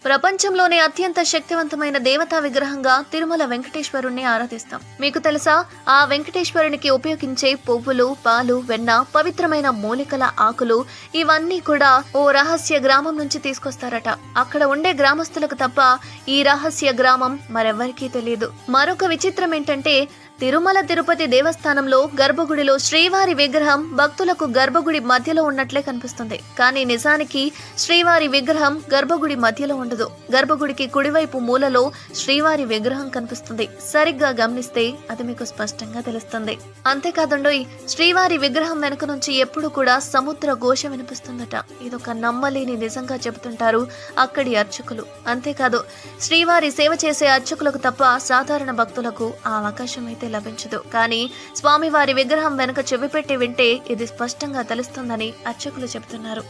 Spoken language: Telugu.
ప్రపంచంలోనే అత్యంత శక్తివంతమైన దేవతా విగ్రహంగా తిరుమల వెంకటేశ్వరుణ్ణి ఆరాధిస్తాం. మీకు తెలుసా, ఆ వెంకటేశ్వరునికి ఉపయోగించే పువ్వులు, పాలు, వెన్న, పవిత్రమైన మూలికల ఆకులు ఇవన్నీ కూడా ఓ రహస్య గ్రామం నుంచి తీసుకొస్తారట. అక్కడ ఉండే గ్రామస్తులకు తప్ప ఈ రహస్య గ్రామం మరెవ్వరికీ తెలియదు. మరొక విచిత్రం ఏంటంటే, తిరుమల తిరుపతి దేవస్థానంలో గర్భగుడిలో శ్రీవారి విగ్రహం భక్తులకు గర్భగుడి మధ్యలో ఉన్నట్లే కనిపిస్తుంది. కానీ నిజానికి శ్రీవారి విగ్రహం గర్భగుడి మధ్యలో ఉండదు. గర్భగుడికి కుడివైపు మూలలో శ్రీవారి విగ్రహం కనిపిస్తుంది. సరిగ్గా గమనిస్తే అది మీకు స్పష్టంగా తెలుస్తుంది. అంతేకాదండోయ్, శ్రీవారి విగ్రహం వెనుక నుంచి ఎప్పుడు కూడా సముద్ర ఘోష వినిపిస్తుందట. ఇదొక నమ్మలేని నిజంగా చెబుతుంటారు అక్కడి అర్చకులు. అంతేకాదు, శ్రీవారి సేవ చేసే అర్చకులకు తప్ప సాధారణ భక్తులకు ఆ అవకాశం అయితే లభించదు. కానీ స్వామివారి విగ్రహం వెనుక చెవిపెట్టి వింటే ఇది స్పష్టంగా తెలుస్తుందని అర్చకులు చెబుతున్నారు.